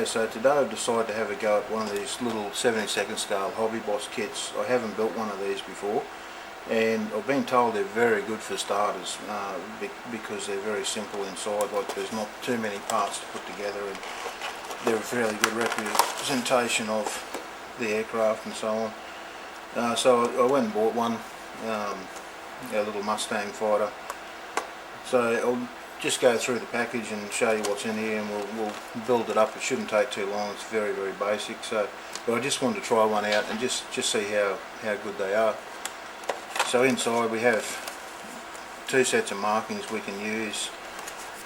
Okay, so today I've decided to have a go at one of these little 72nd scale Hobby Boss kits. I haven't built one of these before, and I've been told they're very good for starters because they're very simple inside. Like, there's not too many parts to put together, and they're a fairly good representation of the aircraft and so on. So I went and bought one, a little Mustang fighter. So I'll just go through the package and show you what's in here, and we'll build it up. It shouldn't take too long. It's very basic. So, but I just wanted to try one out and just see how good they are. So inside we have two sets of markings we can use.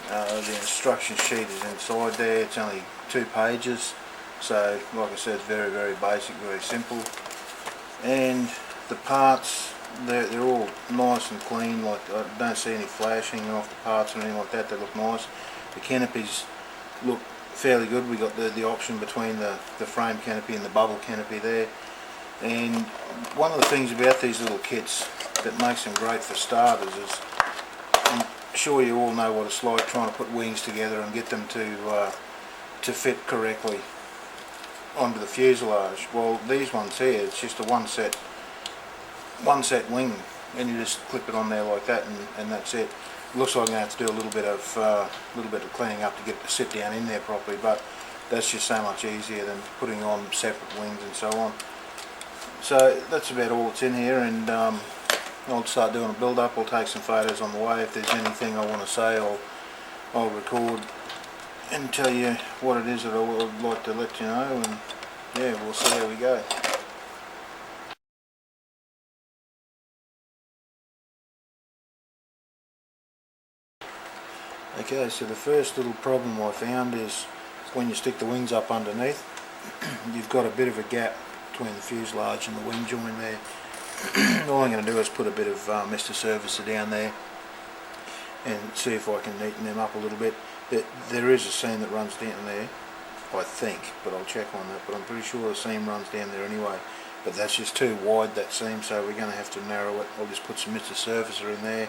The instruction sheet is inside there. It's only 2 pages. So like I said, it's very basic, very simple. And the parts, they're all nice and clean. Like, I don't see any flashing off the parts or anything like that. They look nice. The canopies look fairly good. We got the option between the frame canopy and the bubble canopy there. And one of the things about these little kits that makes them great for starters is, I'm sure you all know what it's like trying to put wings together and get them to fit correctly onto the fuselage. Well, these ones here, it's just a one set wing, and you just clip it on there like that, and that's it. It looks like I'm going to have to do a little bit of cleaning up to get it to sit down in there properly, but that's just so much easier than putting on separate wings and so on. So that's about all that's in here, and I'll start doing a build up. I'll take some photos on the way. If there's anything I want to say, I'll record and tell you what it is that I would like to let you know, and yeah, we'll see how we go. Okay, so the first little problem I found is when you stick the wings up underneath, you've got a bit of a gap between the fuselage and the wing joint there. All I'm going to do is put a bit of Mr. Surfacer down there and see if I can neaten them up a little bit. There is a seam that runs down there, I think, but I'll check on that. But I'm pretty sure the seam runs down there anyway. But that's just too wide, that seam, so we're going to have to narrow it. I'll just put some Mr. Surfacer in there,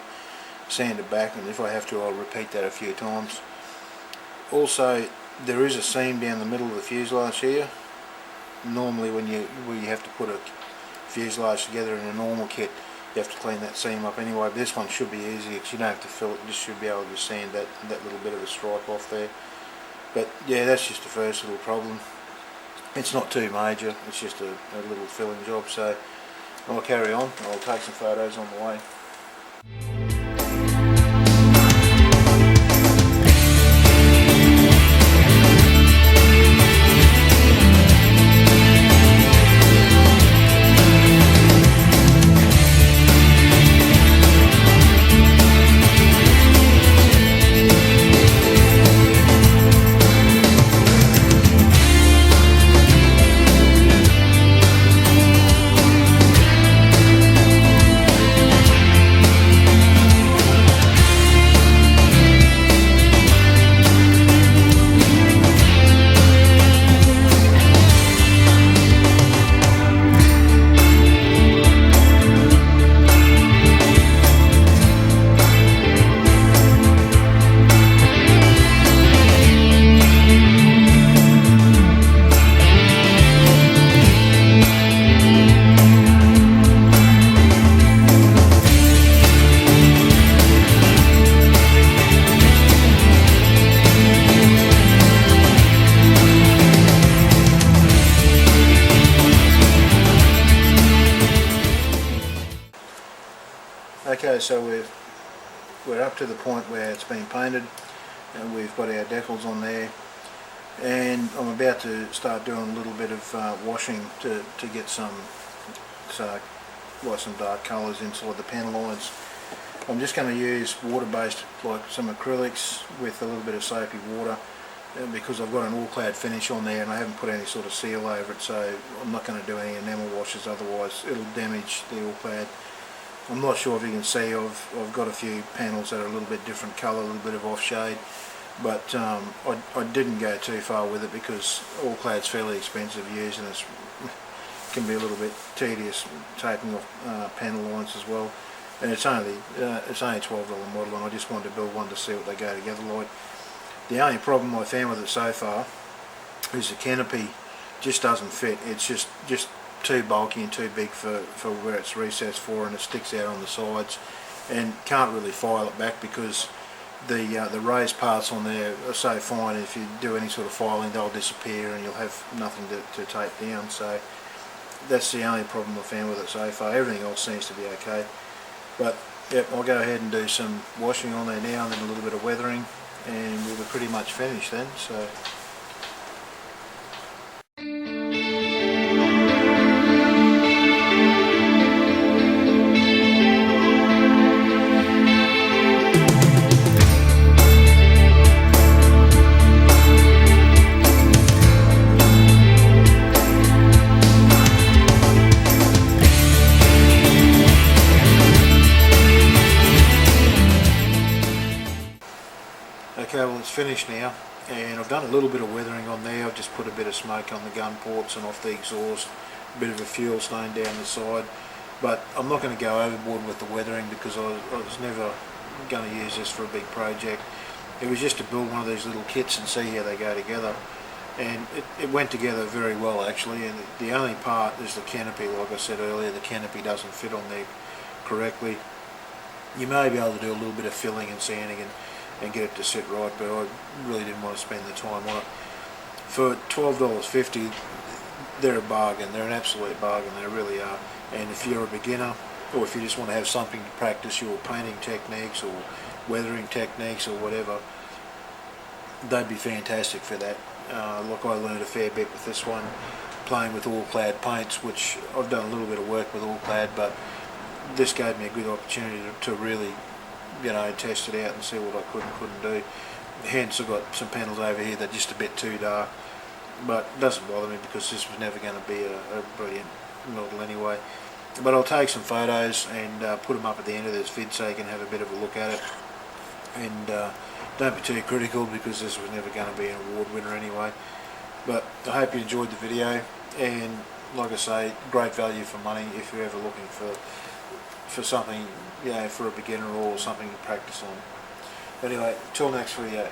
sand it back, and if I have to, I'll repeat that a few times. Also, there is a seam down the middle of the fuselage here. Normally when you have to put a fuselage together in a normal kit, you have to clean that seam up anyway. But this one should be easy because you don't have to fill it. You just should be able to sand that little bit of a stripe off there. But yeah, that's just the first little problem. It's not too major, it's just a little filling job. So I'll carry on. I'll take some photos on the way. Okay, so we're up to the point where it's been painted, and we've got our decals on there, and I'm about to start doing a little bit of washing to get some dark colours inside the panel lines. I'm just going to use water-based, like some acrylics with a little bit of soapy water, because I've got an all-clad finish on there and I haven't put any sort of seal over it, so I'm not going to do any enamel washes, otherwise it'll damage the all-clad. I'm not sure if you can see, I've got a few panels that are a little bit different colour, a little bit of off shade, but I didn't go too far with it because all clad's fairly expensive to use, and it can be a little bit tedious taping off panel lines as well. And it's only a $12 model, and I just wanted to build one to see what they go together like. The only problem I found with it so far is the canopy just doesn't fit. It's just too bulky and too big for where it's recessed for, and it sticks out on the sides and can't really file it back because the raised parts on there are so fine. If you do any sort of filing, they'll disappear and you'll have nothing to tape down. So that's the only problem I've found with it so far. Everything else seems to be okay. But yep, I'll go ahead and do some washing on there now and then a little bit of weathering, and we'll be pretty much finished then. So okay, well, it's finished now, and I've done a little bit of weathering on there. I've just put a bit of smoke on the gun ports and off the exhaust, a bit of a fuel stain down the side, but I'm not going to go overboard with the weathering because I was never going to use this for a big project. It was just to build one of these little kits and see how they go together, and it went together very well actually. And the only part is the canopy. Like I said earlier, the canopy doesn't fit on there correctly. You may be able to do a little bit of filling and sanding and get it to sit right, but I really didn't want to spend the time on it. For $12.50, they're a bargain. They're an absolute bargain. They really are. And if you're a beginner, or if you just want to have something to practice your painting techniques or weathering techniques or whatever, they'd be fantastic for that. Look, I learned a fair bit with this one, playing with all-clad paints, which I've done a little bit of work with all-clad, but this gave me a good opportunity to really, you know, test it out and see what I could and couldn't do. Hence I've got some panels over here that are just a bit too dark, but it doesn't bother me because this was never going to be a brilliant model anyway. But I'll take some photos and put them up at the end of this vid so you can have a bit of a look at it. And don't be too critical because this was never going to be an award winner anyway. But I hope you enjoyed the video, and like I say, great value for money if you're ever looking for something, you know, for a beginner or something to practice on. Anyway, till next video.